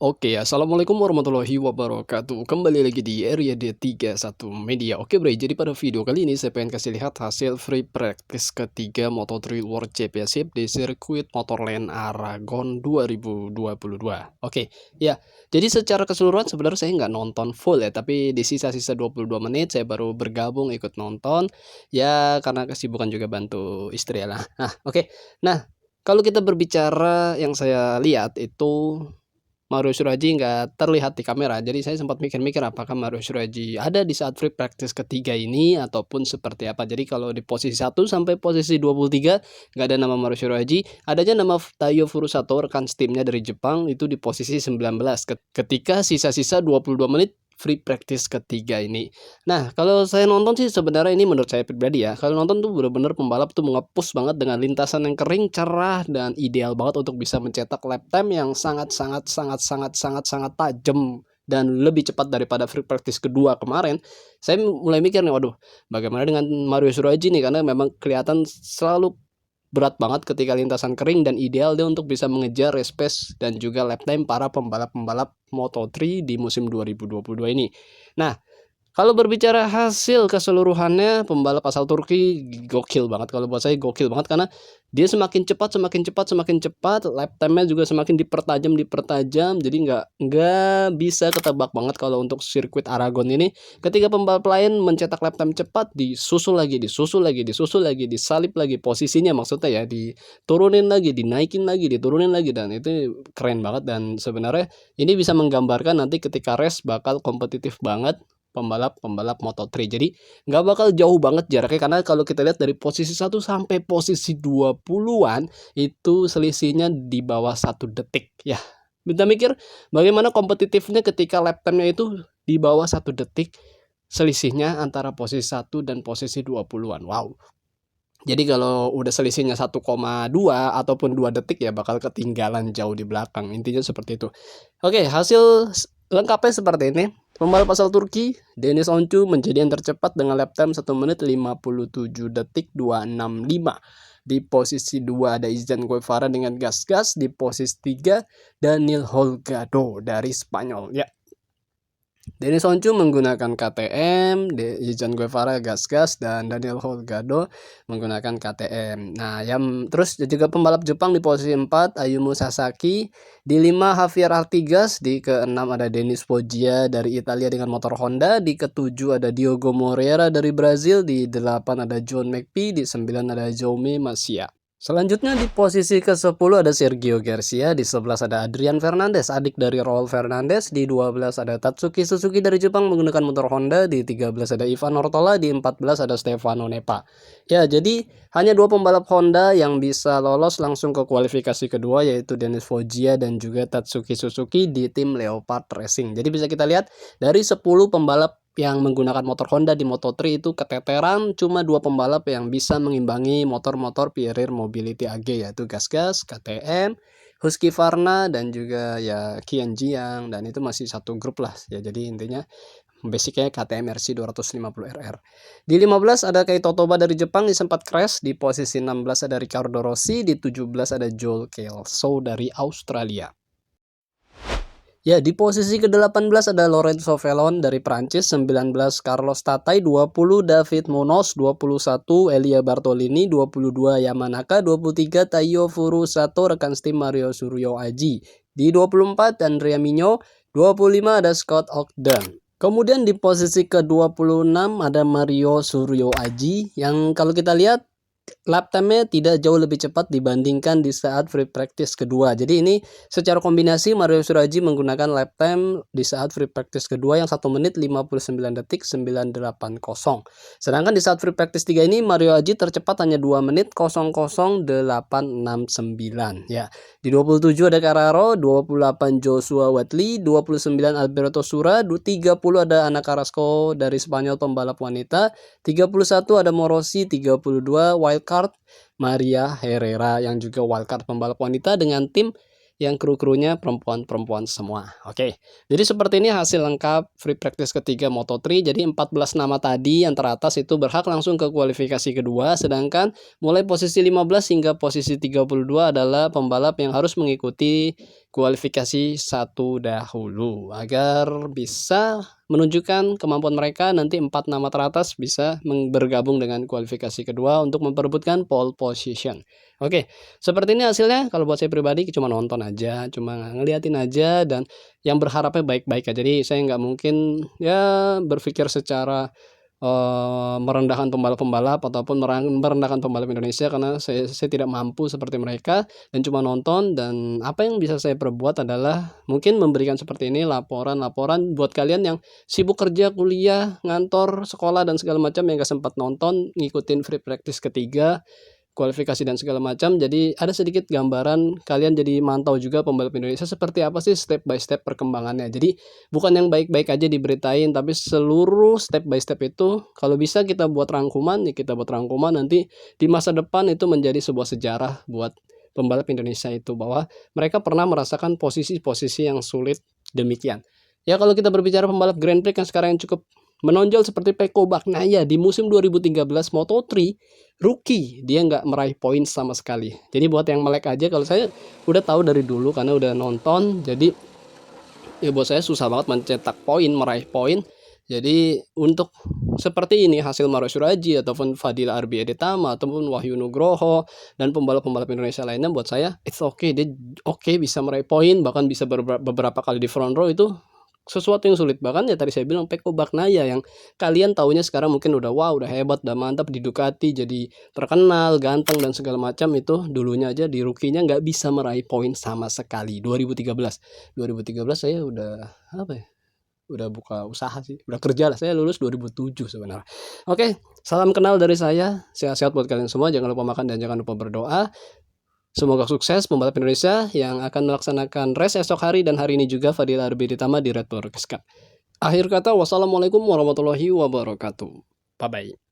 Oke, assalamualaikum warahmatullahi wabarakatuh. Kembali lagi di Area D31 Media. Oke, Bray, jadi pada video kali ini saya pengen kasih lihat hasil free practice ketiga Moto3 World Championship di sirkuit Motorland Aragon 2022. Oke, ya. Jadi secara keseluruhan sebenarnya saya nggak nonton full ya, tapi di sisa-sisa 22 menit saya baru bergabung ikut nonton. Ya, karena kesibukan juga bantu istri ya lah. Nah, oke. Nah, kalau kita berbicara yang saya lihat itu Mario Surraji nggak terlihat di kamera, jadi saya sempat mikir-mikir apakah Mario Surraji ada di saat free practice ketiga ini ataupun seperti apa. Jadi kalau di posisi 1 sampai posisi 23 nggak ada nama Mario Surraji, adanya nama Taiyo Furusato rekan timnya dari Jepang itu di posisi 19 ketika sisa-sisa 22 menit free practice ketiga ini. Nah, kalau saya nonton sih sebenarnya ini menurut saya pribadi ya, kalau nonton tuh bener-bener pembalap tuh nge-push banget dengan lintasan yang kering, cerah, dan ideal banget untuk bisa mencetak lap time yang sangat tajam dan lebih cepat daripada free practice kedua kemarin. Saya mulai mikir nih, waduh, bagaimana dengan Mario Surraji nih, karena memang kelihatan selalu berat banget ketika lintasan kering dan ideal dia untuk bisa mengejar race pace dan juga lap time para pembalap-pembalap Moto3 di musim 2022 ini. Nah, kalau berbicara hasil keseluruhannya, pembalap asal Turki gokil banget, kalau buat saya gokil banget karena dia semakin cepat, lap time-nya juga semakin dipertajam, jadi nggak bisa ketebak banget kalau untuk sirkuit Aragon ini ketika pembalap lain mencetak lap time cepat, disusul lagi, disalip lagi posisinya, maksudnya ya diturunin lagi, dinaikin lagi, diturunin lagi, dan itu keren banget. Dan sebenarnya ini bisa menggambarkan nanti ketika race bakal kompetitif banget pembalap-pembalap Moto3. Jadi nggak bakal jauh banget jaraknya, karena kalau kita lihat dari posisi 1 sampai posisi 20-an itu selisihnya di bawah 1 detik ya. Kita mikir bagaimana kompetitifnya ketika lap time-nya itu di bawah 1 detik selisihnya antara posisi 1 dan posisi 20-an. Wow. Jadi kalau udah selisihnya 1,2 ataupun 2 detik ya bakal ketinggalan jauh di belakang. Intinya seperti itu. Oke, hasil lengkapnya seperti ini. Pembalap asal Turki, Deniz Oncu menjadi yang tercepat dengan lap time 1 menit 57 detik 265. Di posisi 2 ada Izan Guevara dengan gas-gas. Di posisi 3 Daniel Holgado dari Spanyol. Ya, Deniz Oncu menggunakan KTM, Izan Guevara gas-gas, dan Daniel Holgado menggunakan KTM. Nah, yang terus juga pembalap Jepang di posisi 4 Ayumu Sasaki, di 5 Javier Artigas, di ke-6 ada Denis Foggia dari Italia dengan motor Honda, di ke-7 ada Diogo Moreira dari Brazil, di 8 ada John McPhee, di 9 ada Jaume Masia. Selanjutnya di posisi ke-10 ada Sergio Garcia, di 11 ada Adrian Fernandez, adik dari Raul Fernandez, di 12 ada Tatsuki Suzuki dari Jepang menggunakan motor Honda, di 13 ada Ivan Ortola, di 14 ada Stefano Nepa. Ya, jadi hanya 2 pembalap Honda yang bisa lolos langsung ke kualifikasi kedua, yaitu Denis Foggia dan juga Tatsuki Suzuki di tim Leopard Racing. Jadi bisa kita lihat dari 10 pembalap yang menggunakan motor Honda di Moto3 itu keteteran cuma 2 pembalap yang bisa mengimbangi motor-motor Pierer Mobility AG, yaitu Gas-Gas, KTM, Husqvarna, dan juga ya Kian Jiang, dan itu masih satu grup lah ya. Jadi intinya basicnya KTM RC 250RR. Di 15 ada Keito Toba dari Jepang, di sempat crash. Di posisi 16 ada Riccardo Rossi, di 17 ada Joel Kelso dari Australia. Ya, di posisi ke-18 ada Lorenzo Velon dari Prancis, 19 Carlos Tatai, 20 David Munoz, 21 Elia Bartolini, 22 Yamanaka, 23 Taiyo Furusato rekan tim Mario Suryo Aji. Di 24 Andrea Migno, 25 ada Scott Ogden. Kemudian di posisi ke-26 ada Mario Suryo Aji yang kalau kita lihat lap time-nya tidak jauh lebih cepat dibandingkan di saat free practice kedua. Jadi ini secara kombinasi Mario Surraji menggunakan lap time di saat free practice kedua yang 1 menit 59 detik 980. Sedangkan di saat free practice 3 ini Mario Aji tercepat hanya 2 menit 00869. Ya, di 27 ada Carraro, 28 Joshua Watley, 29 Alberto Sura, 30 ada Ana Carrasco dari Spanyol pembalap wanita, 31 ada Morosi, 32 wildcard Maria Herrera yang juga wildcard pembalap wanita dengan tim yang kru-krunya perempuan-perempuan semua. Oke, jadi seperti ini hasil lengkap free practice ketiga Moto3. Jadi 14 nama tadi yang teratas itu berhak langsung ke kualifikasi kedua, sedangkan mulai posisi 15 hingga posisi 32 adalah pembalap yang harus mengikuti kualifikasi satu dahulu agar bisa menunjukkan kemampuan mereka. Nanti 4 nama teratas bisa bergabung dengan kualifikasi kedua untuk memperebutkan pole position. Oke, seperti ini hasilnya. Kalau buat saya pribadi cuma nonton aja, cuma ngeliatin aja, dan yang berharapnya baik-baik aja. Jadi saya nggak mungkin ya berpikir secara merendahkan pembalap-pembalap ataupun merendahkan pembalap Indonesia, karena saya tidak mampu seperti mereka dan cuma nonton. Dan apa yang bisa saya perbuat adalah mungkin memberikan seperti ini laporan-laporan buat kalian yang sibuk kerja, kuliah, ngantor, sekolah dan segala macam, yang gak sempat nonton ngikutin free practice ketiga, kualifikasi dan segala macam. Jadi ada sedikit gambaran, kalian jadi mantau juga pembalap Indonesia seperti apa sih step by step perkembangannya. Jadi bukan yang baik-baik aja diberitain, tapi seluruh step by step itu kalau bisa kita buat rangkuman, ya kita buat rangkuman, nanti di masa depan itu menjadi sebuah sejarah buat pembalap Indonesia itu, bahwa mereka pernah merasakan posisi-posisi yang sulit demikian. Ya kalau kita berbicara pembalap Grand Prix yang sekarang yang cukup menonjol seperti Pecco Bagnaia di musim 2013 Moto3, rookie, dia nggak meraih poin sama sekali. Jadi buat yang melek aja, kalau saya udah tahu dari dulu karena udah nonton, jadi ya buat saya susah banget mencetak poin, meraih poin. Jadi untuk seperti ini hasil Mario Suraji ataupun Fadil Arbi Edetama ataupun Wahyu Nugroho dan pembalap-pembalap Indonesia lainnya, buat saya it's okay, dia oke bisa meraih poin, bahkan bisa beberapa kali di front row. Itu sesuatu yang sulit. Bahkan ya tadi saya bilang Pecco Bagnaia yang kalian taunya sekarang mungkin udah wow, udah hebat, udah mantap di Ducati, jadi terkenal, ganteng dan segala macam, itu dulunya aja di rookie-nya nggak bisa meraih poin sama sekali. 2013 saya udah apa ya, udah buka usaha sih, udah kerja lah. Saya lulus 2007 sebenarnya. Oke, salam kenal dari saya, sehat-sehat buat kalian semua, jangan lupa makan dan jangan lupa berdoa. Semoga sukses pembalap Indonesia yang akan melaksanakan race esok hari dan hari ini juga Fadil Arbi Ditama di Red Bull Cup. Akhir kata, wassalamualaikum warahmatullahi wabarakatuh. Bye-bye.